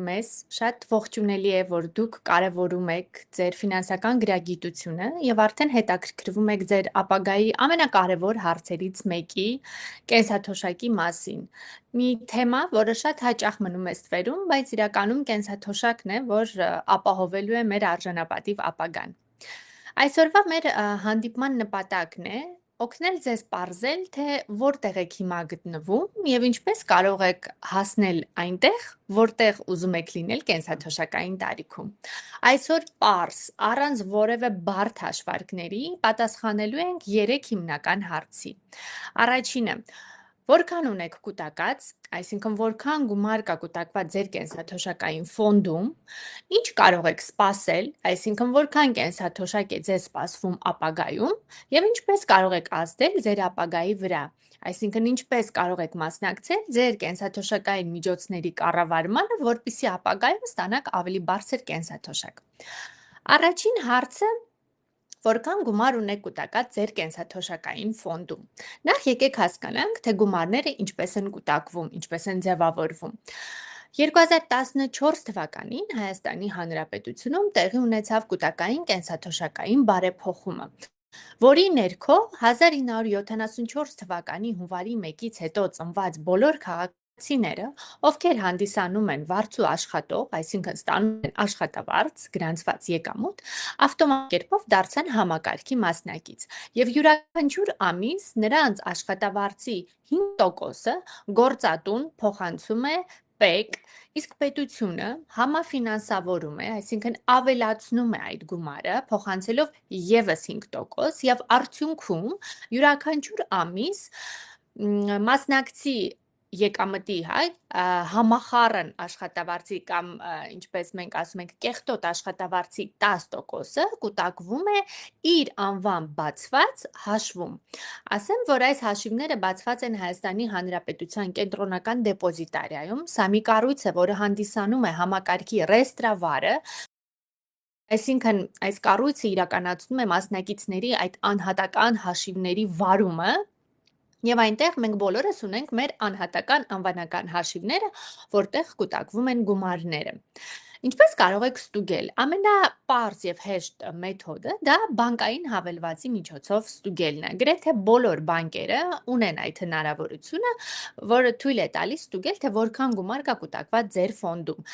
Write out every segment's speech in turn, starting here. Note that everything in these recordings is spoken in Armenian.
մեզ շատ ողջունելի է, որ դուք կարևորում եք ձեր ֆինանսական գրագիտությունը եւ արդեն հետաքրքրվում եք ձեր ապագայի ամենակարևոր հարցերից մեկի՝ կենսաթոշակի մասին։ Մի թեմա, որը շատ հաճախ մնում է ստվերում, բայց իրականում կենսաթոշակն է, որ ապահովելու է մեր արժանապատիվ ապագան։ Այսօրվա մեր հանդիպման նպատակն է օգնել ձեզ պարզել, թե որտեղ եք հիմա գտնվում եւ ինչպես կարող եք հասնել այնտեղ, որտեղ ուզում եք լինել կենսաթոշակային տարիքում։ Այսօր պարզ, առանց որևէ բարդ հաշվարկների պատասխանելու ենք 3 հիմնական հարցի։ Առաջինը, որքան ունեք կուտակած, այսինքն որքան գումար կա կուտակված ձեր կենսաթոշակային ֆոնդում, ինչ կարող եք սպասել, այսինքն որքան կենսաթոշակ է ձեզ սպասվում ապագայում եւ ինչպես կարող եք ազդել ձեր ապագայի վրա, այսինքն ինչպես կարող եք մասնակցել ձեր կենսաթոշակային միջոցների կառավարմանը, որպեսզի ապագայում ստանաք ավելի բարձր կենսաթոշակ։ Առաջին հարցը որքան գումար ունեք կուտակած ձեր կենսաթոշակային ֆոնդում։ Նախ եկեք հասկանանք, թե գումարները ինչպես են կուտակվում, ինչպես են ձևավորվում։ 2014 թվականին Հայաստանի Հանրապետությունում տեղի ունեցավ կուտակային կենսաթոշակային բարեփոխումը, որի ներքո 1974 թվականի հունվարի 1-ից հետո ծնված բոլոր քաղաքացիները, ովքեր հանդիսանում են վարձու աշխատող, այսինքն ստանում են աշխատավարձ, գրանցված եկամուտ, ավտոմատ կերպով դարձան համակարգի մասնակից եւ յուրաքանչյուր ամիս նրանց աշխատավարձի 5%-ը գործատուն փոխանցում է ՊԵԿ, իսկ պետությունը համաֆինանսավորում է, այսինքն ավելացնում է այդ գումարը, փոխանցելով եւս 5% եւ արդյունքում յուրաքանչյուր ամիս մասնակցի եկամտի համախառն աշխատավարձի կամ ինչպես մենք ասում ենք կեղտոտ աշխատավարձի 10%-ը կուտակվում է իր անվան բացված հաշվում։ Ասեմ, որ այս հաշիվները բացված են Հայաստանի Հանրապետության կենտրոնական դեպոզիտարիայում, սա մի կառույց է, որը հանդիսանում է համակարգի ռեստրավարը, այսինքն այս կառույցը իրականացնում է մասնակիցների այդ անհատական հաշիվների վարումը, եւ այնտեղ մենք բոլորս ունենք մեր անհատական անվանական հաշիվները, որտեղ կուտակվում են գումարները։ Ինչպես կարող եք ստուգել։ Ամենապարզ եւ հեշտ մեթոդը դա բանկային հավելվածի միջոցով ստուգելն է։ Գրեթե բոլոր բանկերը ունեն այդ հնարավորությունը, որը թույլ է տալիս ստուգել, թե որքան գումար կա կուտակված ձեր ֆոնդում։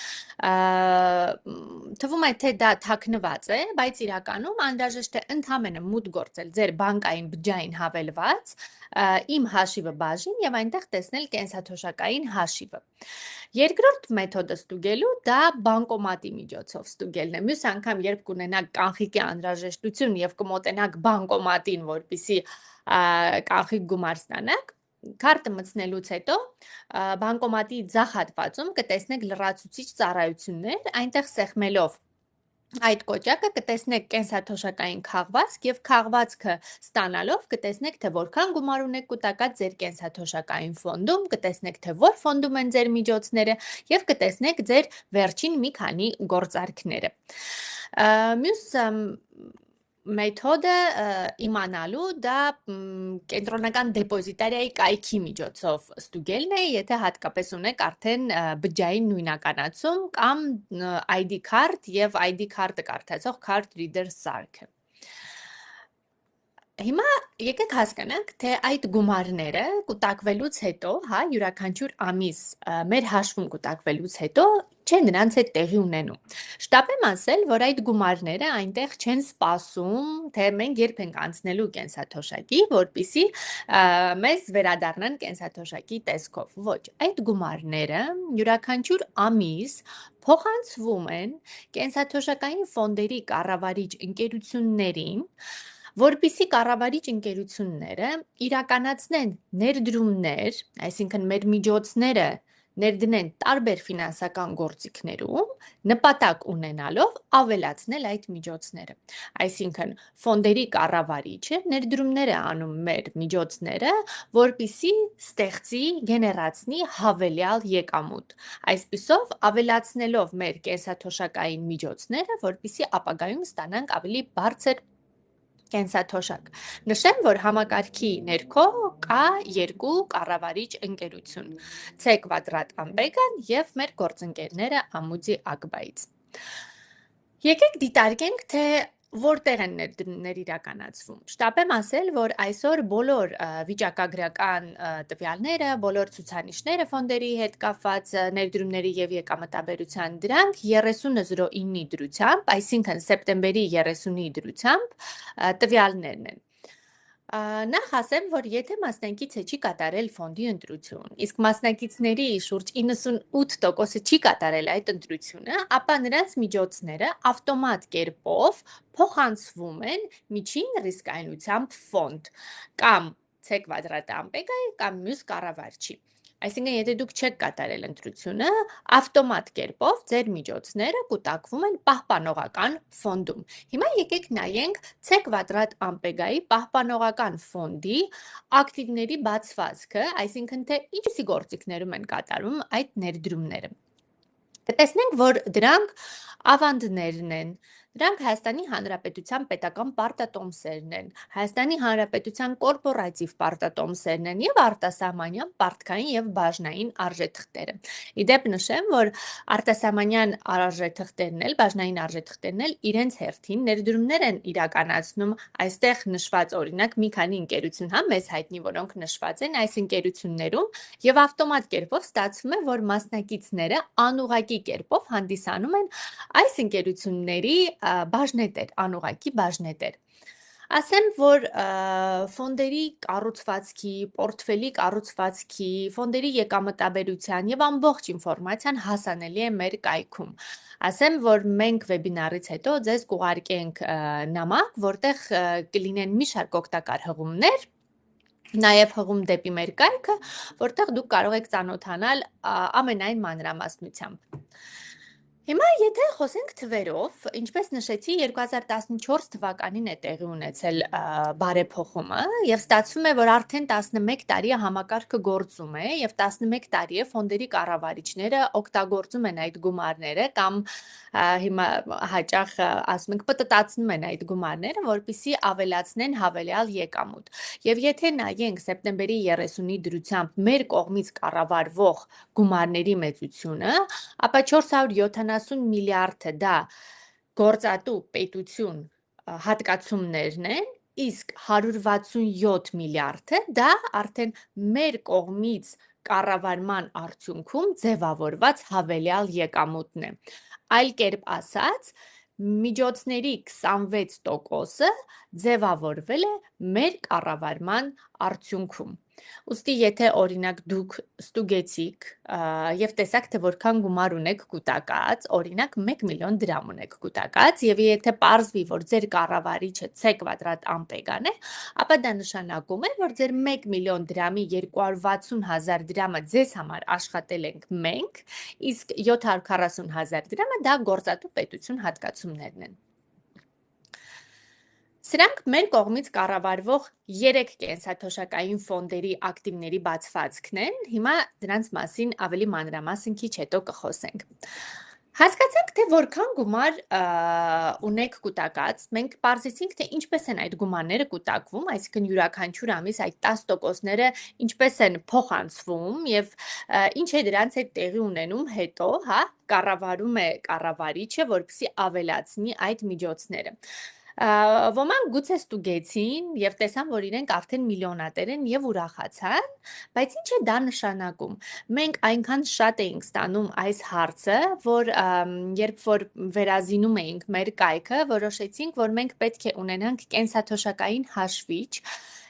Թվում է, թե դա թաքնված է, բայց իրականում անհրաժեշտ է ընդհանրապես մուտք գործել ձեր բանկային բջջային հավելված, իմ հաշիվը բաժին եւ այնտեղ տեսնել կենսաթոշակային հաշիվը։ Երկրորդ մեթոդը ստուգելու դա բանկոմատի միջոցով ստուգելն է։ Մյուս անգամ, երբ կունենաք կանխիկի անհրաժեշտություն եւ կմոտենաք բանկոմատին, որպեսզի կանխիկ գումար ստանաք, քարտը մտցնելուց հետո բանկոմատի ձախ հատվածում կտեսնեք լրացուցիչ ծառայություններ, այնտեղ սեղմելով այդ կոճակը կտեսնեք կենսաթոշակային քաղվածք եւ քաղվածքը ստանալով կտեսնեք, թե որքան գումար ունեք կուտակած ձեր կենսաթոշակային ֆոնդում, կտեսնեք, թե որ ֆոնդում են ձեր միջոցները եւ կտեսնեք ձեր վերջին մի քանի գործարքները։ Մյուս մեթոդը իմանալու դա կենտրոնական դեպոզիտարիայի կայքի միջոցով ստուգելն է, եթե հատկապես ունեք արդեն բջջային նույնականացում կամ ID card եւ ID card-ը կարդացող card reader սարքը։ Հիմա եկեք հասկանանք, թե այդ գումարները կուտակվելուց հետո, յուրաքանչյուր ամիս մեր հաշվում կուտակվելուց հետո չէ նրանց հետ տեղի ունենում։ Շտապեմ ասել, որ այդ գումարները այնտեղ չեն սպասում, թե մենք երբ ենք անցնելու կենսաթոշակի, որպեսզի մեզ վերադառնան կենսաթոշակի տեսքով։ Ոչ, այդ գումարները յուրաքանչյուր ամիս փոխանցվում են կենսաթոշակային ֆոնդերի կառավարիչ ընկերություններին, որպեսզի կառավարիչ ընկերությունները իրականացնեն ներդրումներ, այսինքն մեր միջոցները ներդնեն տարբեր ֆինանսական գործիքներում, նպատակ ունենալով ավելացնել այդ միջոցները։ Այսինքն ֆոնդերի կառավարիչը ներդրումներ է անում մեր միջոցները, որպեսզի ստեղծի, գեներացնի հավելյալ եկամուտ։ Այսպիսով ավելացնելով մեր կենսաթոշակային միջոցները, որպեսզի ապագայում ստանանք ավելի բարձր կենսաթոշակ։ Նշեմ, որ համակարգի ներքո կա երկու կառավարիչ ընկերություն՝ C Quadrat Ambega-ն եւ մեր գործընկերները Ամուդի Ակբայից։ Եկեք դիտարկենք, թե որտեղ են ներդրումներ իրականացվում։ Շտապ եմ ասել, որ այսօր բոլոր վիճակագրական տվյալները, բոլոր ցուցանիշները ֆոնդերի հետ կապված ներդրումների եւ եկամտաբերության դրանք 3009-ի դրությամբ, այսինքն սեպտեմբերի 30-ի դրությամբ տվյալներն են։ Նախ ասեմ, որ եթե մասնակիցը չի կատարել ֆոնդի ընտրություն, իսկ մասնակիցների շուրջ 98%-ը չի կատարել այդ ընտրությունը, ապա նրանց միջոցները ավտոմատ կերպով փոխանցվում են միջին ռիսկայնությամբ ֆոնդ կամ C Quadrat Ambega-ի կամ մյուս կառավարչի։ Այսինքն, եթե դուք չեք կատարել ընտրությունը, ավտոմատ կերպով ձեր միջոցները կուտակվում են պահպանողական ֆոնդում։ Հիմա եկեք նայենք C Quadrat Ambega-ի պահպանողական ֆոնդի ակտիվների բացվածքը, այսինքն թե ինչպիսի գործիքներում են կատարում այդ ներդրումները։ Կտեսնենք, որ դրանք ավանդներն են, դրանք Հայաստանի Հանրապետության պետական պարտատոմսերն են, Հայաստանի Հանրապետության կորպորատիվ պարտատոմսերն են եւ արտասահմանյան պարտքային եւ բաժնային արժեթղթերը։ Իդեպ նշեմ, որ արտասահմանյան արժեթղթերն էլ, բաժնային արժեթղթերն էլ իրենց հերթին ներդրումներ են իրականացնում այստեղ նշված օրինակ մի քանի ընկերություն, հա, մեզ հայտնի, որոնք նշված են այս ընկերություններում եւ ավտոմատ կերպով ստացվում է, որ մասնակիցները անուղղակի կերպով հանդիսանում են այս ընկերությունների բաժնետեր, անուղղակի բաժնետեր։ Ասեմ, որ ֆոնդերի կառուցվածքի, պորտֆելի կառուցվածքի, ֆոնդերի եկամտաբերության եւ ամբողջ ինֆորմացիան հասանելի է մեր կայքում։ Ասեմ, որ մենք վեբինարից հետո ձեզ կուղարկենք նամակ, որտեղ կլինեն մի շարք օգտակար հղումներ, նաև հղում դեպի մեր կայքը, որտեղ դուք կարող եք ծանոթանալ ամենայն մանրամասնությամբ։ Հիմա եթե խոսենք թվերով, ինչպես նշեցի, 2014 թվականին է տեղի ունեցել բարեփոխումը եւ ստացվում է, որ արդեն 11 տարի է համակարգը գործում է եւ 11 տարի է ֆոնդերի կառավարիչները օգտագործում են այդ գումարները կամ հիմա հաճախ ասում ենք պտտացնում են այդ գումարները, որպեսզի ավելացնեն հավելյալ եկամուտ։ Եվ եթե նայենք սեպտեմբերի 30-ի դրությամբ մեր կողմից կառավարվող գումարների մեծությունը, ապա 470 միլիարդը դա գործատու պետություն հատկացումներն են, իսկ 167 միլիարդը դա արդեն մեր կողմից կառավարման արդյունքում ձևավորված հավելյալ եկամուտն է։ Այլ կերպ ասած, միջոցների 26%-ը ձևավորվել է մեր կառավարման արդյունքում։ Ուստի եթե օրինակ դուք ստուգեցիք եւ տեսաք, թե որքան գումար ունեք կուտակած, օրինակ 1 միլիոն դրամ ունեք կուտակած եւ եթե պարզվի, որ ձեր կառավարիչը C Quadrat Ambega-ն է, ապա դա նշանակում է, որ ձեր 1 միլիոն դրամի 260,000 դրամը ձեզ համար աշխատել ենք մենք, իսկ 740,000 դրամը դա գործատու պետություն հատկացումներն են։ Սրանք մեր կողմից կառավարվող 3 կենսաթոշակային ֆոնդերի ակտիվների բացվածքն են, հիմա դրանց մասին ավելի մանրամասն քիչ հետո կխոսենք։ Հասկացանք, թե որքան գումար ունեք կուտակած, մենք պարզեցինք, թե ինչպես են այդ գումարները կուտակվում, այսինքն յուրաքանչյուր ամիս այդ 10%-ները ինչպես են փոխանցվում եւ ինչ է դրանց հետ տեղի ունենում հետո, հա, կառավարում է կառավարիչը, որպեսզի ավելացնի այդ միջոցները։ Ոմանք գուցե ստուգեցին եւ տեսան, որ իրենք արդեն միլիոնատեր են եւ ուրախացան, բայց ինչ է դա նշանակում։ Մենք այնքան շատ էինք ստանում այս հարցը, որ երբ որ վերազինում էինք մեր կայքը, որոշեցինք, որ մենք պետք է ունենանք կենսաթոշակային հաշվիչ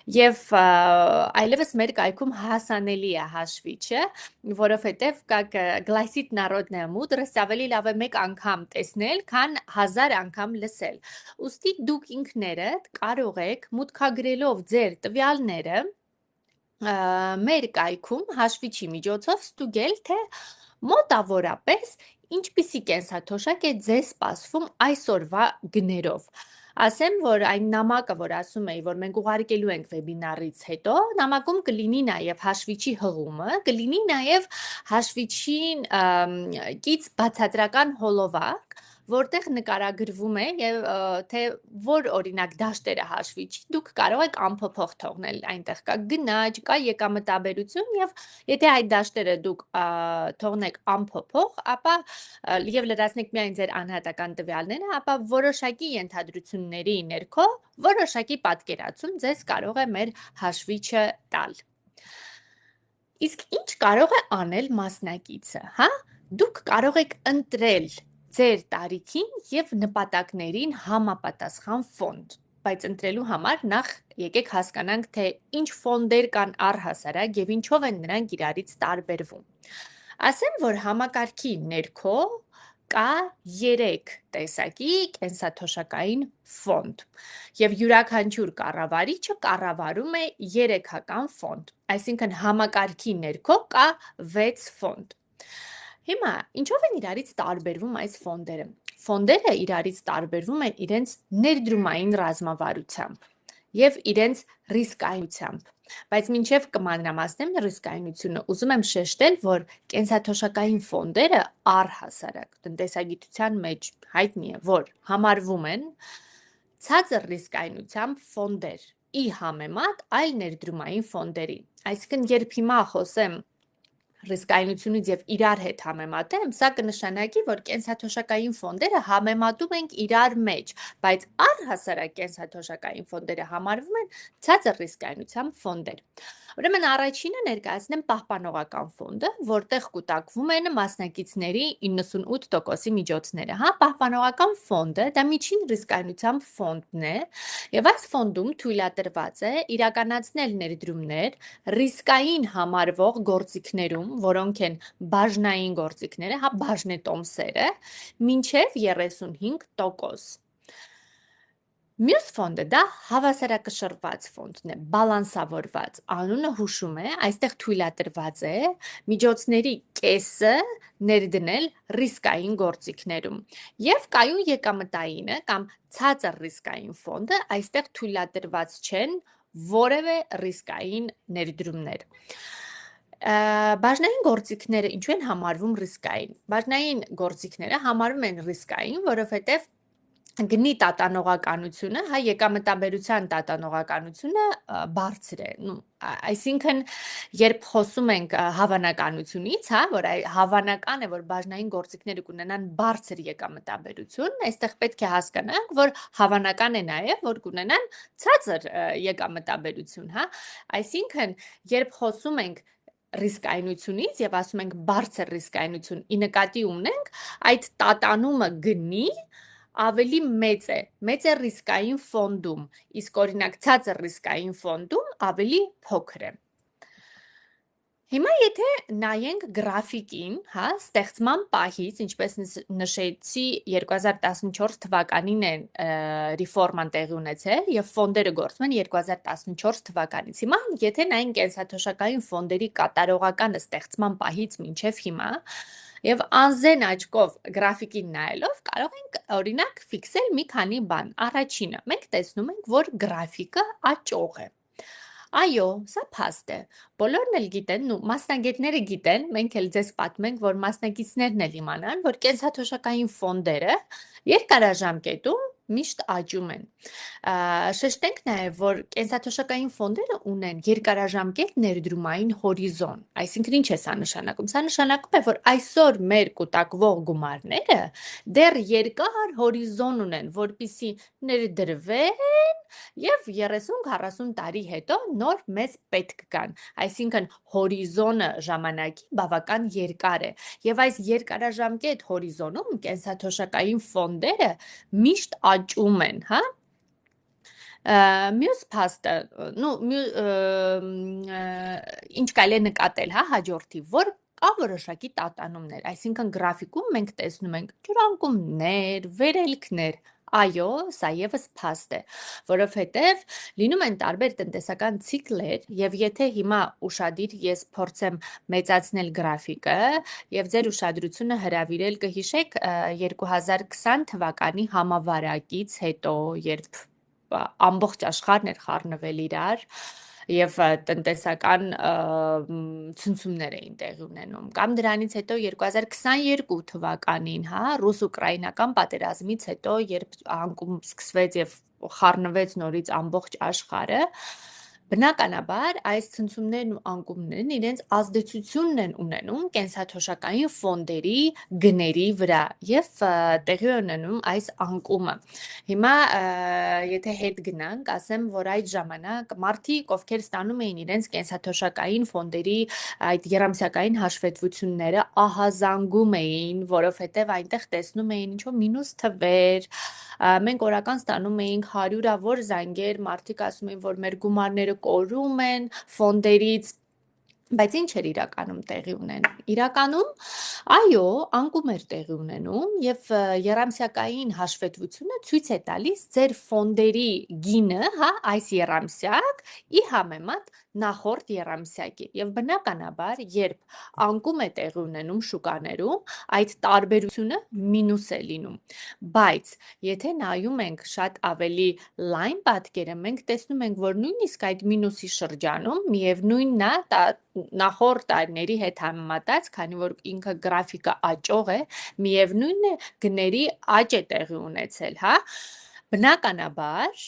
եւ այլևս մեր կայքում հասանելի է հաշվիչը, որովհետեւ как гласит народная мудрость, ավելի լավ է մեկ անգամ տեսնել, քան 1000 անգամ լսել։ Ուստի դուք ինքներդ կարող եք մուտքագրելով ձեր տվյալները մեր կայքում հաշվիչի միջոցով ստուգել, թե մոտավորապես ինչպիսի կենսաթոշակ է ձեզ սպասվում այսօրվա գներով։ Ասեմ, որ այն նամակը, որ ասում էի, որ մենք ուղարկելու ենք վեբինարից հետո, նամակում կլինի նաև հաշվիչի հղումը, կլինի նաև հաշվիչին կից բացատրական հոլովակ, որտեղ նկարագրվում է եւ թե որ օրինակ դաշտերը հաշվի չի, դուք կարող եք ամփոփող թողնել, այնտեղ կա գնաճ, կա եկամտաբերություն եւ եթե այդ դաշտերը դուք թողնեք ամփոփող, ապա եւ լրացնեք միայն ձեր անհատական տվյալները, ապա որոշակի ենթադրությունների ներքո որոշակի պատկերացում ձեզ կարող է մեր հաշվիչը տալ։ Իսկ ինչ կարող է անել մասնակիցը, հա? Դուք կարող եք ընտրել ձեր տարիքին եւ նպատակներին համապատասխան ֆոնդ, բայց ընտրելու համար նախ եկեք հասկանանք, թե ինչ ֆոնդեր կան առհասարակ եւ ինչով են նրանք իրարից տարբերվում։ Ասեմ, որ համակարգի ներքո կա 3 տեսակի կենսաթոշակային ֆոնդ եւ յուրաքանչյուր կառավարիչը կառավարում է 3-ական ֆոնդ, այսինքն համակարգի ներքո կա 6 ֆոնդ։ Հիմա ինչով են իրարից տարբերվում այս ֆոնդերը։ Ֆոնդերը իրարից տարբերվում են իրենց ներդրումային ռազմավարությամբ եւ իրենց ռիսկայնությամբ, բայց մինչև կմանրամասնեմ ռիսկայնությունը, ուզում եմ շեշտել, որ կենսաթոշակային ֆոնդերը առհասարակ տնտեսագիտության մեջ հայտնի է, որ համարվում են ցածր ռիսկայնությամբ ֆոնդեր ի համեմատ այլ ներդրումային ֆոնդերի։ Այսինքն, երբ հիմա խոսեմ ռիսկայնությունից եւ իրար հետ համեմատեմ, սա կնշանակի, որ կենսաթոշակային ֆոնդերը համեմատում ենք իրար մեջ, բայց առհասարակ կենսաթոշակային ֆոնդերը համարվում են ցածր ռիսկայնությամբ ֆոնդեր։ Ուրեմն առաջինը ներկայացնեմ պահպանողական ֆոնդը, որտեղ կուտակվում են մասնակիցների 98%-ի միջոցները, հա, պահպանողական ֆոնդը դա միջին ռիսկայնությամբ ֆոնդն է, եւ այս ֆոնդում թույլատրված է իրականացնել ներդրումներ ռիսկային համարվող գործիքներում, որոնք են բաժնային գործիքները, հա, բաժնետոմսերը, մինչև 35%։ Մյուս ֆոնդը դա հավասարակշռված ֆոնդն է, բալանսավորված, անունը հուշում է, այստեղ թույլատրված է միջոցների կեսը ներդնել ռիսկային գործիքներում եւ կայուն եկամտայինը կամ ցածր ռիսկային ֆոնդը այստեղ թույլատրված չեն որևէ ռիսկային ներդրումներ։ Բաժնային գործիքները ինչու են համարվում ռիսկային։ Բաժնային գործիքները համարվում են ռիսկային, որովհետեւ գնի տատանողականությունը, հա, եկամտաբերության տատանողականությունը բարձր է։ Այսինքն, երբ խոսում ենք հավանականությունից, հա, որ հավանական է, որ բաժնային գործիքները կունենան բարձր եկամտաբերություն, այստեղ պետք է հասկանանք, որ հավանական է նաև, որ կունենան ցածր եկամտաբերություն, հա։ Այսինքն, երբ խոսում ենք ռիսկայնությունից եւ ասում ենք բարձր ռիսկայնություն, ի նկատի ունենք այդ տատանումը գնի ավելի մեծ է ռիսկային ֆոնդում, իսկ օրինակ ցածր ռիսկային ֆոնդում ավելի փոքր է։ Հիմա եթե նայենք գրաֆիկին, հա, ստեղծման պահից, ինչպես նշեցի, 2014 թվականին է ռեֆորման տեղի ունեցել եւ ֆոնդերը գործում են 2014 թվականից։ Հիմա եթե նայենք կենսաթոշակային ֆոնդերի կատարողականը ստեղծման պահից մինչև հիմա, եւ անզեն աչքով գրաֆիկին նայելով կարող ենք օրինակ ֆիքսել մի քանի բան։ Առաջինը, մենք տեսնում ենք, որ գրաֆիկը աճող է։ Այո, սա փաստ է։ Բոլորն էլ գիտեն, մասնագետները գիտեն, մենք էլ ձեզ պատմենք, որ մասնակիցներն էլ իմանան, որ կենսաթոշակային ֆոնդերը երկարաժամկետում միշտ աճում են։ Շեշտենք նաև, որ կենսաթոշակային ֆոնդերը ունեն երկարաժամկետ ներդրումային հորիզոն։ Այսինքն ինչ է սա նշանակում։ Սա նշանակում է, որ այսօր մեր կուտակվող գումարները դեռ երկար հորիզոն ունեն, որպիսի ներդրվեն եւ 30-40 տարի հետո նոր մեզ պետք կան։ Այսինքն հորիզոնը ժամանակի բավական երկար է եւ այս երկարաժամկետ հորիզոնում կենսաթոշակային ֆոնդերը միշտ աճում են, հա։ Մյուս փաստը, ինչ կարելի է նկատել, հա, հաջորդի, որ կա որոշակի տատանումներ, այսինքն գրաֆիկում մենք տեսնում ենք ջրանկումներ, վերելքներ, այո, սա եւս փաստ է, որովհետեւ լինում են տարբեր տնտեսական ցիկլեր եւ եթե հիմա ուշադիր ես փորձեմ մեծացնել գրաֆիկը եւ ձեր ուշադրությունը հրավիրել կհիշեք 2020 թվականի համավարակից հետո, երբ ամբողջ աշխարհն էր խառնվել իրար, եւ տնտեսական ցնցումներ էին տեղի ունենում։ Կամ դրանից հետո 2022 թվականին, հա, ռուս-ուկրաինական պատերազմից հետո, երբ անկում սկսվեց եւ խառնվեց նորից ամբողջ աշխարհը, բնականաբար այս ցնցումներն ու անկումներն իրենց ազդեցությունն են ունենում կենսաթոշակային ֆոնդերի գների վրա եւ տեղի ունենում այս անկումը։ Հիմա եթե հետ գնանք, ասեմ, որ այդ ժամանակ մարդիկ, ովքեր ստանում էին իրենց կենսաթոշակային ֆոնդերի այդ երամսյակային հաշվետվությունները, ահազանգում էին, որովհետեւ այնտեղ տեսնում էին ինչ-որ մինուս թվեր, մենք օրական ստանում էինք հարյուրավոր զանգեր, մարդիկ ասում էին, որ մեր գումարները կորում են ֆոնդերից, բայց ինչ էր իրականում տեղի ունենում։ Իրականում, այո, անկում էր տեղի ունենում եւ երամսյակային հաշվետվությունը ցույց է տալիս ձեր ֆոնդերի գինը, հա, այս երամսյակ ի համեմատ նախորդ երամսյակի։ Եվ բնականաբար, երբ անկում է տեղի ունենում շուկաներում, այդ տարբերությունը մինուս է լինում։ Բայց եթե նայում ենք շատ ավելի լայն պատկերը, մենք տեսնում ենք, որ նույնիսկ այդ մինուսի շրջանում միևնույնն է նախորդ տարիների հետ համեմատած, քանի որ ինքը գրաֆիկը աճող է, միևնույնն է գների աճ է տեղի ունեցել, հա։ Բնականաբար,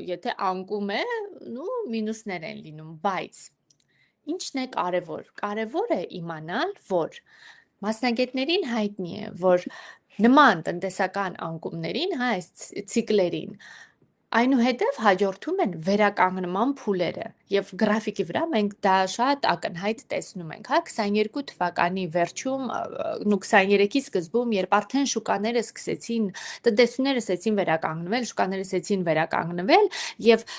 եթե անկում է, մինուսներ են լինում, բայց ինչն է կարևոր։ Կարևոր է իմանալ, որ մասնագետներին հայտնի է, որ նման տնտեսական անկումներին, հա, այս ցիկլերին, այնուհետև հաջորդում են վերականգնման փուլերը եւ գրաֆիկի վրա մենք դա շատ ակնհայտ տեսնում ենք, հա, 22 թվականի վերջում ու 23-ի սկզբում, երբ արդեն շուկաները սկսեցին, տնտեսությունները սկսեցին վերականգնվել, շուկաները սկսեցին վերականգնվել եւ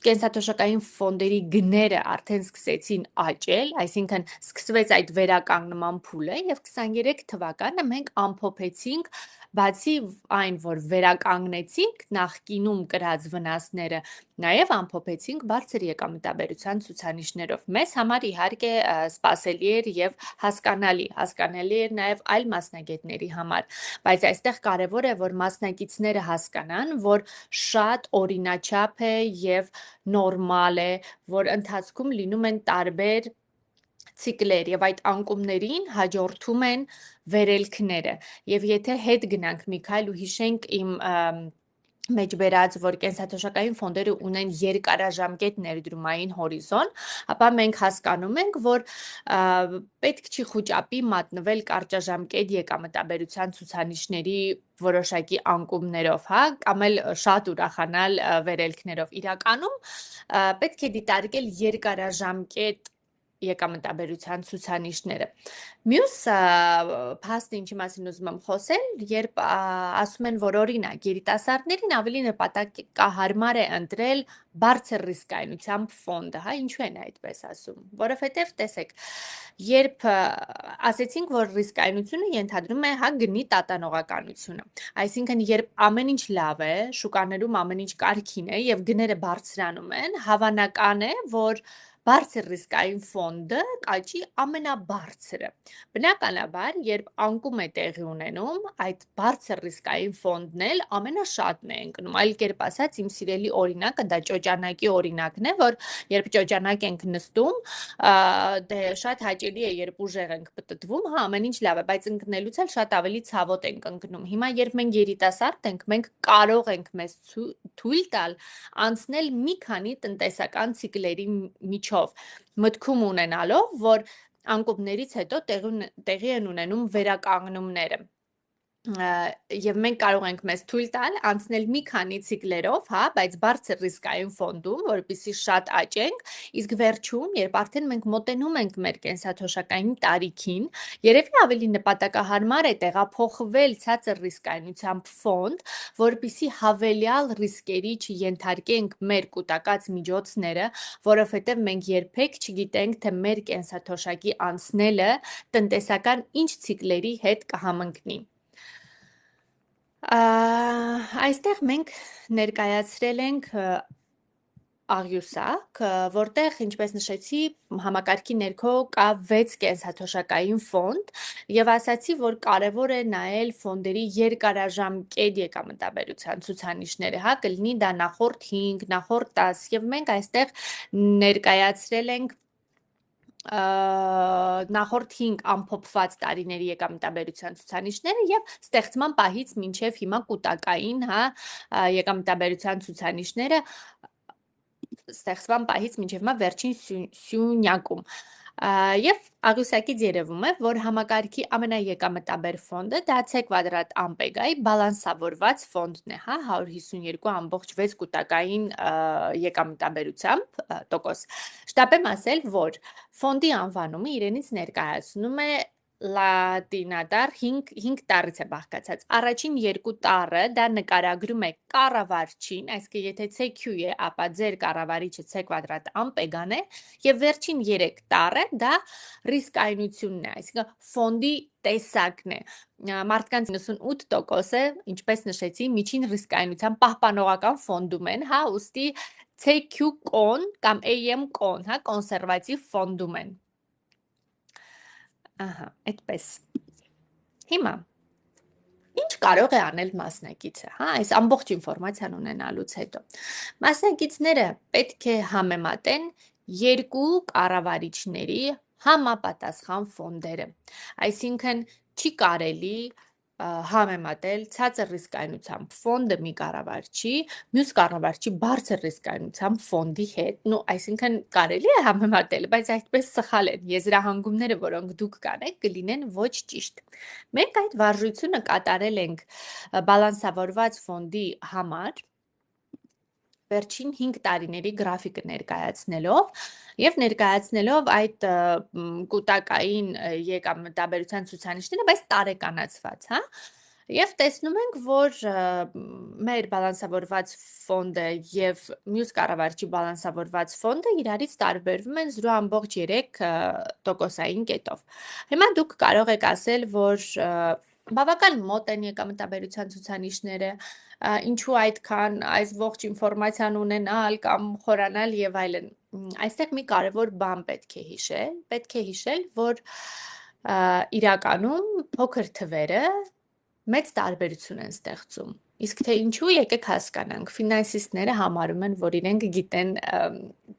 կենսաթոշակային ֆոնդերի գները արդեն սկսեցին աճել, այսինքն սկսվեց այդ վերականգնման փուլը եւ 23 թվականը մենք ամփոփեցինք, բացի այն, որ վերականգնեցինք նախկինում կրած վնասները, նաեւ ամփոփեցինք բարձր եկամտաբերության ցուցանիշներով։ Մեզ համար իհարկե սպասելի էր եւ հասկանալի էր նաեւ այլ մասնագետների համար, բայց այստեղ կարեւոր է, որ մասնակիցները հասկանան, որ շատ օրինաչափ է եւ նորմալ է, որ ընթացքում լինում են տարբեր ցիկլեր եւ այդ անկումներին հաջորդում են վերելքները։ Եվ եթե հետ գնանք Միքայել ու հիշենք իմ մեջ բերած, որ կենսաթոշակային ֆոնդերը ունեն երկարաժամկետ ներդրումային հորիզոն, ապա մենք հասկանում ենք, որ պետք չի խուճապի մատնվել կարճաժամկետ եկամտաբերության ցուցանիշների որոշակի անկումներով, հա, կամ էլ շատ ուրախանալ վերելքներով։ Իրականում պետք է դիտարկել երկարաժամկետ եկամտաբերության ցուցանիշները։ Մյուս փաստը, ինչի մասին ուզում եմ խոսել, երբ ասում են, որ օրինակ երիտասարդներին ավելի նպատակահարմար է ընտրել բարձր ռիսկայնությամբ ֆոնդը, հա, ինչու են այդպես ասում, որովհետև տեսեք, երբ ասեցինք, որ ռիսկայնությունը ենթադրում է, հա, գնի տատանողականությունը, այսինքն երբ ամեն ինչ լավ է, շուկաներում ամեն ինչ կարգին է եւ գները բարձրանում են, հավանական է, որ բարձր ռիսկային ֆոնդը կաճի ամենաբարձրը։ Բնականաբար, երբ անկում է տեղի ունենում, այդ բարձր ռիսկային ֆոնդն էլ ամենաշատն է ընկնում։ Այլ կերպ ասած, իմ սիրելի օրինակը դա ճոճանակի օրինակն է, որ երբ ճոճանակ ենք նստում, դե շատ հաճելի է, երբ ուժեղ ենք պտտվում, հա, ամեն ինչ լավ է, բայց ընկնելուց էլ շատ ավելի ցավոտ ենք ընկնում։ Հիմա երբ մենք երիտասարդ ենք, մենք կարող ենք մեզ թույլ տալ անցնել մի քանի տնտեսական ցիկլերի միջով, մտքում ունենալով, որ անկումներից հետո տեղի են ունենում վերականգնումները։ Եվ մենք կարող ենք մեզ թույլ տալ անցնել մի քանի ցիկլերով, հա, բայց բարձր ռիսկային ֆոնդում, որպեսզի շատ աճենք, իսկ վերջում, երբ արդեն մենք մոտենում ենք մեր կենսաթոշակային տարիքին, երևի ավելի նպատակահարմար է տեղափոխվել ցածր ռիսկայնությամբ ֆոնդ, որպեսզի հավելյալ ռիսկերի չենթարկենք մեր կուտակած միջոցները, որովհետև մենք երբեք չգիտենք, թե մեր կենսաթոշակի անցնելը տնտեսական ինչ ցիկլերի հետ կհամընկնի։ Այստեղ մենք ներկայացրել ենք աղյուսակ, որտեղ, ինչպես նշեցի, համակարգի ներքո կա 6 կենսաթոշակային ֆոնդ եւ ասացի, որ կարեւոր է նայել ֆոնդերի երկարաժամկետ եկամտաբերության ցուցանիշները, հա, կլինի դա նախորդ 5, նախորդ 10 եւ մենք այստեղ ներկայացրել ենք նախորդ 5 ամփոփված տարիների եկամտաբերության ցուցանիշները եւ ստեղծման պահից մինչեւ հիմա կൂട്ടակային, հա, եկամտաբերության ցուցանիշները ստեղծման պահից մինչև հիմա վերջին սյունյակում։ Եվ աղյուսակից երևում է, որ համակարգի ամենաեկամտաբեր ֆոնդը դա C կվադրատ ամպեգայի բալանսավորված ֆոնդն է, հա, 152.6 կൂട്ടակային եկամտաբերությամբ տոկոս։ Շտապ եմ ասել, որ ֆոնդի անվանումը իրենից ներկայացնում է լատինադար 5 տառից է բաղկացած։ Առաջին 2 տառը դա նկարագրում է կառավարչին, այսինքն եթե CQ է, ապա ձեր կառավարիչը C կվադրատ ամպեգան է, եւ վերջին 3 տառը դա ռիսկայնությունն է, այսինքն ֆոնդի տեսակն է։ Մարդկանց 98%-ը, ինչպես նշեցի, միջին ռիսկայնության պահպանողական ֆոնդում են, հա, ուստի CQ կոն կամ AM կոն, հա, կոնսերվատիվ ֆոնդում են։ Ահա, այդպես։ Հիմա ինչ կարող է անել մասնակիցը, հա, այս ամբողջ ինֆորմացիան ունենալուց հետո։ Մասնակիցները պետք է համեմատեն երկու կառավարիչների համապատասխան ֆոնդերը։ Այսինքն չի կարելի համեմատել ցածր ռիսկայնությամբ ֆոնդը մի կառավարչի, մյուս կառավարչի բարձր ռիսկայնությամբ ֆոնդի հետ, նո, այսինքն կարելի է համեմատել, բայց այդպես սխալ են։ Եզրահանգումները, որոնք դուք կանեք, կլինեն ոչ ճիշտ։ Մենք այդ վարժությունը կատարել ենք բալանսավորված ֆոնդի համար վերջին 5 տարիների գրաֆիկը ներկայացնելով եւ ներկայացնելով այդ կൂട്ടակային եկամտաբերության ցուցանիշները, բայց տարեկանացված, հա։ Եվ տեսնում ենք, որ մեր բալանսավորված ֆոնդը եւ մյուս կառավարչի բալանսավորված ֆոնդը իրարից տարբերվում են 0.3%-ային կետով։ Հիմա դուք կարող եք ասել, որ բավական մոտ են եկամտաբերության ցուցանիշները, ինչու այդքան այս ողջ ինֆորմացիան ունենալ կամ խորանալ եւ այլն։ Այստեղ մի կարևոր բան պետք է հիշել, որ իրականում փոքր թվերը մեծ տարբերություն են ստեղծում։ Իսկ թե ինչու, եկեք հասկանանք։ Ֆինանսիստները համարում են, որ իրենք գիտեն,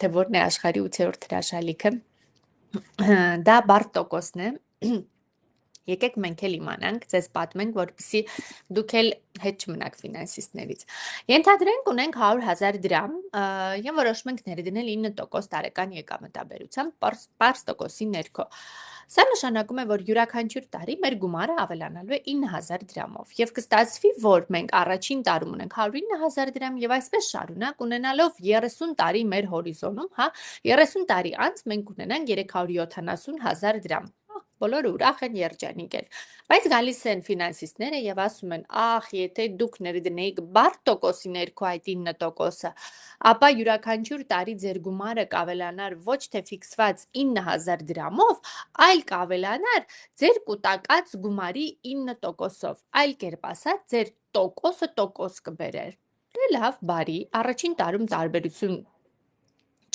թե որն է աշխարհի 8-րդ հրաշալիքը։ Դա բարդ տոկոսն է։ Եկեք մենք էլ իմանանք, ձեզ պատմենք, որպեսզի դուք էլ հետ չմնաք ֆինանսիստներից։ Ենթադրենք ունենք 100,000 դրամ եւ որոշում ենք ներդնել 9% տարեկան եկամտաբերությամբ պարզ տոկոսի ներքո։ Սա նշանակում է, որ յուրաքանչյուր տարի մեր գումարը ավելանալու է 9,000 դրամով եւ կստացվի, որ մենք առաջին տարում ունենք 109,000 դրամ եւ այսպես շարունակ ունենալով 30 տարի մեր հորիզոնում, հա, 30 տարի անց մենք ունենանք 370,000 դրամ։ Բոլորը ուրախ են, երջանիկ են։ Բայց գալիս են ֆինանսիստները եւ ասում են, ախ, եթե դուք ներդնեիք բարդ տոկոսի ներքո այդ 9%-ը, ապա յուրաքանչյուր տարի ձեր գումարը կավելանար ոչ թե ֆիքսված 9,000 դրամով, այլ կավելանար ձեր կൂട്ടակած գումարի 9%-ով։ Այլ կերպ ասած, ձեր տոկոսը տոկոս կբերեր։ Դե լավ, բարի, առաջին տարում տարբերություն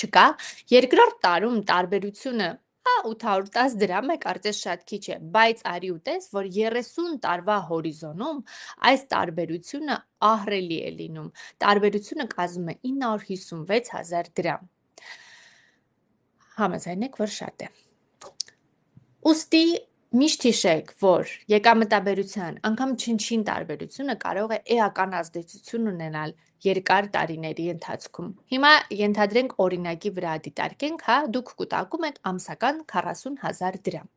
չկա, երկրորդ տարում տարբերությունը 810 դրամ է, կարծես շատ քիչ է, բայց արի ու տես, որ 30 տարվա հորիզոնում այս տարբերությունը ահռելի է լինում։ Տարբերությունը կազմում է 956,000 դրամ։ Համաձայնեք, որ շատ է։ Ուստի միշտ հիշեք, որ եկամտաբերության անգամ չնչին տարբերությունը կարող է էական ազդեցություն ունենալ երկար տարիների ընթացքում։ Հիմա ենթադրենք օրինակի վրա դիտարկենք, հա, դուք կուտակում եք ամսական 40,000 դրամ։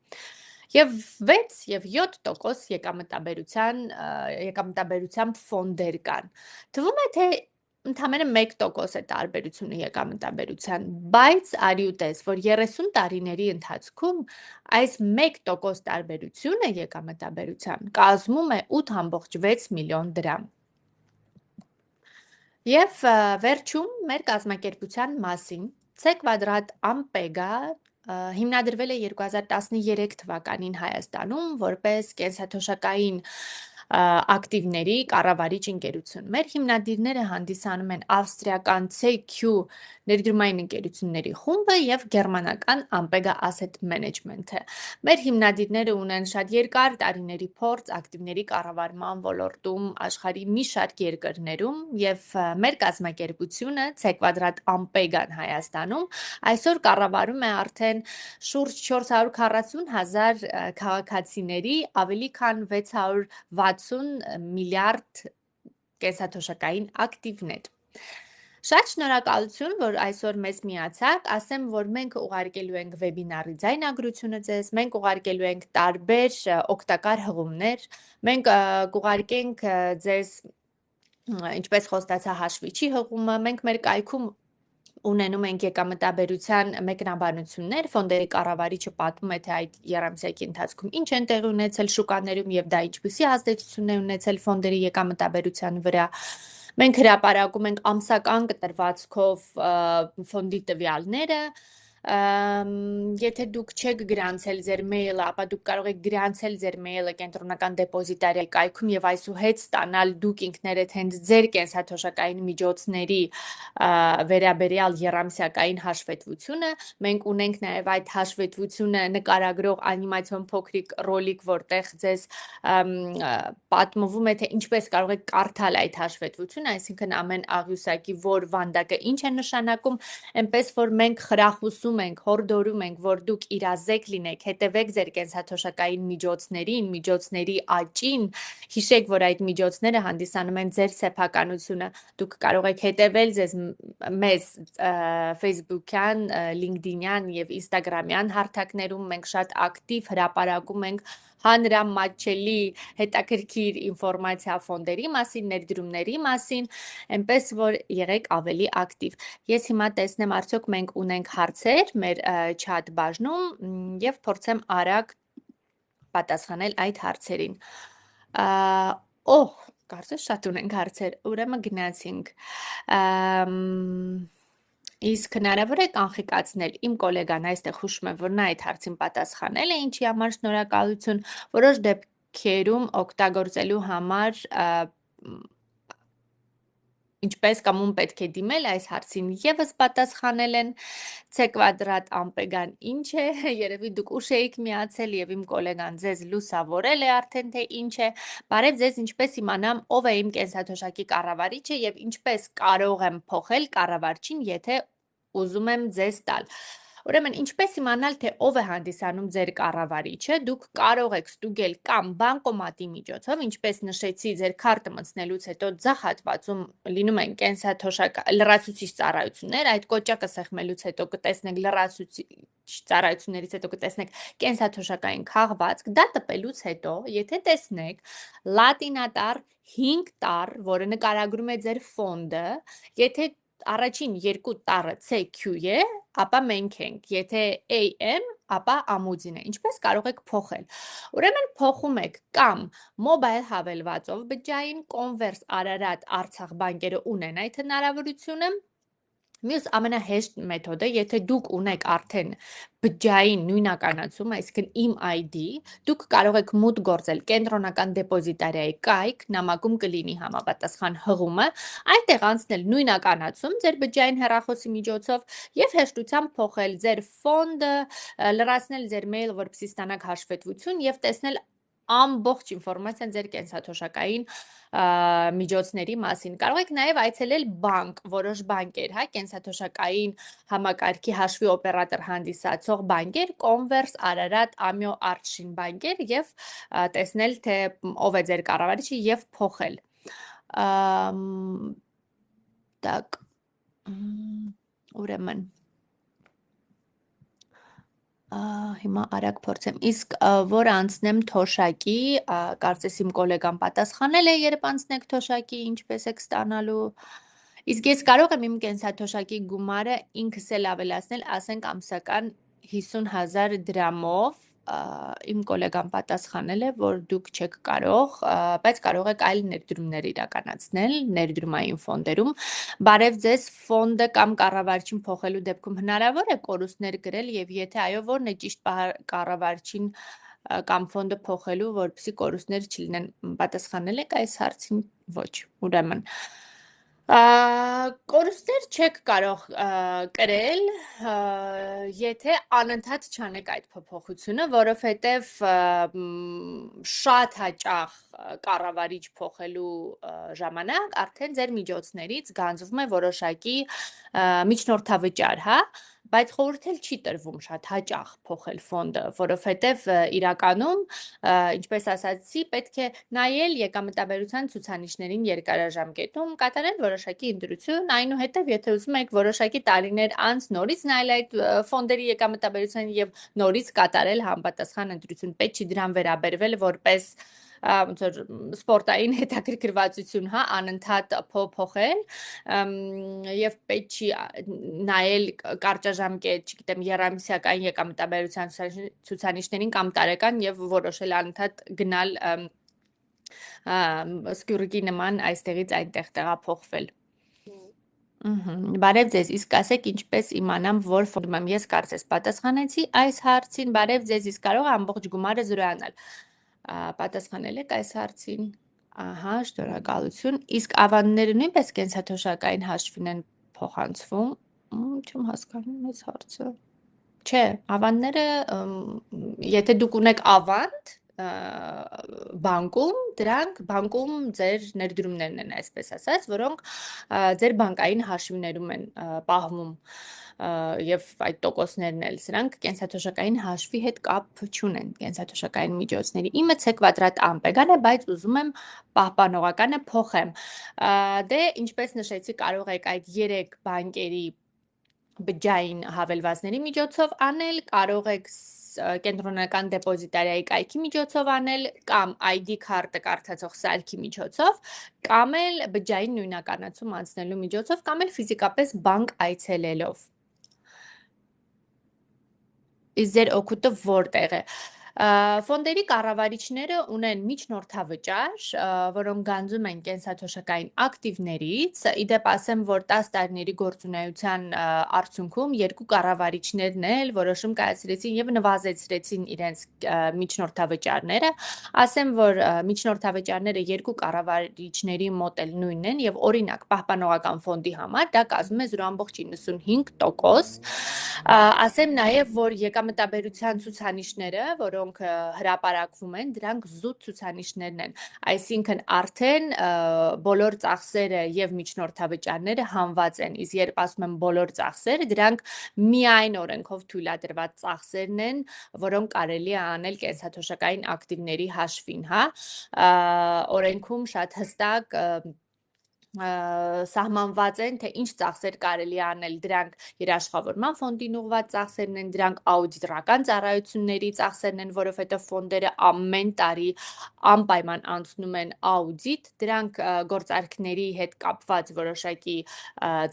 Եվ 6 եւ 7% եկամտաբերության ֆոնդեր կան։ Թվում է, թե ընդամենը 1% է տարբերությունը եկամտաբերության, բայց արի ու տես, որ 30 տարիների ընթացքում այս 1% տարբերությունը եկամտաբերության կազմում է 8.6 միլիոն դրամ։ Եվ վերջում մեր կազմակերպության մասին C կվադրատ ամպեգա հիմնադրվել է 2013 թվականին Հայաստանում որպես կենսաթոշակային ակտիվների կառավարիչ ընկերություն։ Մեր հիմնադիրները հանդիսանում են ավստրիական CQ ներդրումային ընկերությունների խումբը եւ գերմանական Ampega Asset Management-ը։ Մեր հիմնադիրները ունեն շատ երկար տարիների փորձ ակտիվների կառավարման ոլորտում աշխարհի մի շարք երկրներում եւ մեր կազմակերպությունը C-Quadrat Ampega-ն Հայաստանում այսօր կառավարում է արդեն շուրջ 440,000 քաղաքացիների ավելի քան 660 միլիարդ կենսաթոշակային ակտիվներ։ Շատ շնորհակալություն, որ այսօր մեզ միացաք, ասեմ, որ մենք ուղարկելու ենք վեբինարի ձայնագրությունը ձեզ, մենք ուղարկելու ենք տարբեր օգտակար հղումներ, մենք կուղարկենք ձեզ ինչպես խոստացա հաշվիչի հղումը, մենք մեր կայքում ունենում ենք եկամտաբերության մեկնաբանություններ, ֆոնդերի կառավարիչը պատմում է, թե այդ եռամսյակի ընթացքում ինչ են տեղի ունեցել շուկաներում եւ դա ինչպիսի ազդեցություն է ունեցել ֆոնդերի եկամտաբերության վրա։ Մենք հրապարակում ենք ամսական կտրվածքով ֆոնդի տվյալները, եթե դուք չեք գրանցել ձեր մեյլը, ապա դուք կարող եք գրանցել ձեր մեյլը կենտրոնական դեպոզիտարիայի կայքում եւ այսուհետ ստանալ դուք ինքներդ հենց ձեր կենսաթոշակային միջոցների վերաբերյալ եռամսյակային հաշվետվությունը։ Մենք ունենք նաեւ այդ հաշվետվությունը նկարագրող անիմացիոն փոքրիկ ռոլիկ, որտեղ ձեզ պատմվում է, թե ինչպես կարող եք կարդալ այդ հաշվետվությունը, այսինքն ամեն աղյուսակի որ վանդակը ինչ է նշանակում, այնպես որ մենք խրախուսում ենք, հորդորում ենք, որ դուք իրազեկ լինեք, հետևեք ձեր կենսաթոշակային միջոցներին, միջոցների աճին, հիշեք, որ այդ միջոցները հանդիսանում են ձեր սեփականությունը, դուք կարող եք հետևել մեզ Facebook-յան, LinkedIn-յան եւ Instagram-յան հարթակներում, մենք շատ ակտիվ հրապարակում ենք հանրամատչելի հետաքրքիր ինֆորմացիա ֆոնդերի մասին, ներդրումների մասին, այնպես որ եղեք ավելի ակտիվ։ Ես հիմա տեսնեմ արդյոք մենք ունենք հարցեր մեր chat բաժնում եւ փորձեմ արագ պատասխանել այդ հարցերին։ Կարծես շատ ունենք հարցեր, ուրեմն գնացինք։ Իսկ հնարավոր է կանխիկացնել իմ գոլեգան այստեղ հուշում եմ, որ նա այդ հարցին պատասխանել է, ինչի համար շնորհակալություն, որոշ դեպքերում օգտագործելու համար ինչպես կամ ում պետք է դիմել այս հարցին եւս պատասխանել են C-Quadrat Ampega-ն ինչ է, երևի դուք ուշ էիք միացել եւ իմ գոլեգան ձեզ լուսավորել է արդեն թե ինչ է։ Բարև ձեզ, ինչպես իմանամ ով է իմ կենսաթոշակի կառավարիչը եւ ինչպես կարող եմ փոխել կառավարչին, եթե ուզում եմ ձեզ տալ։ Ուրեմն ինչպես իմանալ, թե ով է հանդիսանում ձեր կառավարիչը, դուք կարող եք ստուգել կամ բանկոմատի միջոցով, ինչպես նշեցի, ձեր քարտը մտցնելուց հետո ձախատվածում լինում են լրացուցիչ ծառայություններ, այդ կոճակը սեղմելուց հետո կտեսնեք լրացուցիչ ծառայություններից հետո կտեսնեք կենսաթոշակային քաղվածք, դա տպելուց հետո, եթե տեսնեք լատինատառ 5 տառ, որը նկարագրում է ձեր ֆոնդը, եթե առաջին երկու տառը CQ է, ապա մենք ենք, եթե AM, ապա ամուձին է, ինչպես կարող եք փոխել։ Ուրեմն փոխում եք կամ մոբայլ հավելվածով բջջային, Converse, Ararat, Artsakh բանկերը ունեն այդ հնարավորությունը։ Մյուս ամենահեշտ մեթոդը, եթե դուք ունեք արդեն բջջային նույնականացում, այսինքն իմ ID, դուք կարող եք մուտք գործել կենտրոնական դեպոզիտարիայի կայք, նամակում կլինի համապատասխան հղումը, այնտեղ անցնել նույնականացում ձեր բջջային հեռախոսի միջոցով եւ հեշտությամբ փոխել ձեր ֆոնդը, լրացնել ձեր մեյլը, որպեսզի ստանաք հաշվետվություն եւ տեսնել ամբողջ ինֆորմացիան ձեր կենսաթոշակային միջոցների մասին։ Կարող եք նաև այցելել բանկ, որոշ բանկեր, հա, կենսաթոշակային համակարգի հաշվի օպերատոր հանդիսացող բանկեր, Converse, Ararat, Amio, Artshin բանկեր եւ տեսնել, թե ով է ձեր կառավարիչը եւ փոխել։ Так, ուրեմն հիմա արագ փորձեմ, իսկ որ անցնեմ թոշակի, կարծես իմ գոլեգան պատասխանել է, երբ անցնեք թոշակի, ինչպես եք ստանալու, իսկ ես կարող եմ իմ կենսաթոշակի գումարը ինքս էլ ավելացնել, ասենք ամսական 50,000 դրամով, իմ գոլեգան պատասխանել է, որ դուք չեք կարող, բայց կարող եք այլ ներդրումներ իրականացնել ներդրումային ֆոնդերում։ Բարև ձեզ, ֆոնդը կամ կառավարչին փոխելու դեպքում հնարավոր է կորուստներ գրել եւ եթե այո, որն է ճիշտ կառավարչին կամ ֆոնդը փոխելու, որպեսզի կորուստներ չլինեն։ Պատասխանել եք այս հարցին, ոչ, ուրեմն։ Կորուստներ չեք կարող կրել, եթե անընդհատ չանեք այդ փոփոխությունը, որովհետև շատ հաճախ կառավարիչ փոխելու ժամանակ արդեն ձեր միջոցներից գանձվում է որոշակի միջնորդավճար, հա, բայց խորհուրդ էլ չի տրվում շատ հաճախ փոխել ֆոնդը, որովհետև իրականում, ինչպես ասացի, պետք է նայել եկամտաբերության ցուցանիշներին երկարաժամկետում, կատարել որոշակի ընտրություն, այնուհետև եթե ուզում եք որոշակի տարիներ անց նորից նայել այդ ֆոնդերի եկամտաբերության եւ նորից կատարել համապատասխան ընտրություն, պետք չի դրան վերաբերվել որպես ոնց որ սպորտային հետաքրքրվածություն, հա, անընդհատ փոխել եւ պետք չի նայել կարճաժամկետ, չգիտեմ, երամսյակային եկամտաբերության ցուցանիշներին կամ տարեկան եւ որոշել անընդհատ գնալ սկյուրիկի նման այստեղից այնտեղ տեղափոխվել։ Բարև ձեզ, իսկ ասեք ինչպես իմանամ, որ ֆոնդում եմ, ես կարծես պատասխանեցի այս հարցին, բարև ձեզ, իսկ կարող ամբողջ գումարը զրոյանալ։ Պատասխանել եք այս հարցին։ Ահա, շնորհակալություն։ Իսկ ավանները նույնպես կենսաթոշակային հաշվին են փոխանցվում։ Չեմ հասկանում այս հարցը։ Չէ, ավանները, եթե դուք ունեք ավանդ բանկում, դրանք բանկում ձեր ներդրումներն են, այսպես ասած, որոնք ձեր բանկային հաշիվներում են պահվում եւ այդ տոկոսներն էլ սրանք կենսաթոշակային հաշվի հետ կապ չունեն, կենսաթոշակային միջոցների։ Իմը C կվադրատ ամպեգան է, բայց ուզում եմ պահպանողականը փոխեմ։ Դե, ինչպես նշեցի, կարող եք այդ 3 բանկերի բջջային հավելվածների միջոցով անել, կարող եք կենտրոնական դեպոզիտարիայի կայքի միջոցով անել, կամ ID քարտը կարդացող սարքի միջոցով, կամ էլ բջջային նույնականացում անցնելու միջոցով, կամ էլ ֆիզիկապես բանկ այցելելով։ Իսկ ձեր օգուտը որտեղ է։ Ֆոնդերի կառավարիչները ունեն միջնորդավճար, որոնք գանձում են կենսաթոշակային ակտիվներից, իդեպ ասեմ, որ 10 տարիների գործունեության արդյունքում երկու կառավարիչներն էլ որոշում կայացրեցին եւ նվազեցրեցին իրենց միջնորդավճարները, ասեմ, որ միջնորդավճարները երկու կառավարիչների մոտ էլ նույնն են եւ օրինակ պահպանողական ֆոնդի համար դա կազմում է 0.95%, ասեմ նաեւ, որ եկամտաբերության ցուցանիշները, որոնք հրապարակվում են, դրանք զուտ ցուցանիշներն են, այսինքն արդեն բոլոր ծախսերը եւ միջնորդավճարները հանված են, իսկ երբ ասում եմ բոլոր ծախսերը, դրանք միայն օրենքով թույլատրված ծախսերն են, որոնք կարելի է անել կենսաթոշակային ակտիվների հաշվին, հա, օրենքում շատ հստակ սահմանված են, թե ինչ ծախսեր կարելի է անել, դրանք երաշխավորման ֆոնդին ուղղված ծախսերն են, դրանք աուդիտորական ծառայությունների ծախսերն են, որովհետև ֆոնդերը ամեն տարի անպայման անցնում են աուդիտ, դրանք գործարքների հետ կապված որոշակի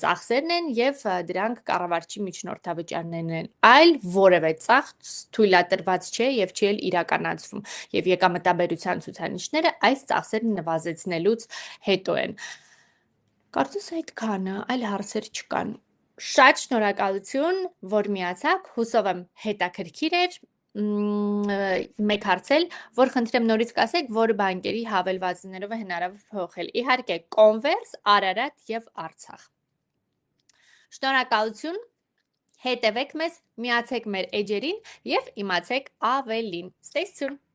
ծախսերն են եւ դրանք կառավարչի միջնորդավճարներն են, այլ որևէ ծախս թույլատրված չէ եւ չի էլ իրականացվում եւ եկամտաբերության ցուցանիշները այս ծախսերը նվազեցնելուց հետո են։ Կարծես այդքանը, այլ հարցեր չկան։ Շատ շնորհակալություն, որ միացաք, հուսով եմ հետաքրքիր էր, մեկ հարցել, որ խնդրեմ նորից կասեք, որ բանկերի հավելվածներով է հնարավոր փոխել։ Իհարկե, Կոնվերս, Արարատ եւ Արցախ։ Շնորհակալություն, հետևեք մեզ, միացեք մեր էջերին եւ իմացեք ավելին։ Stay tuned.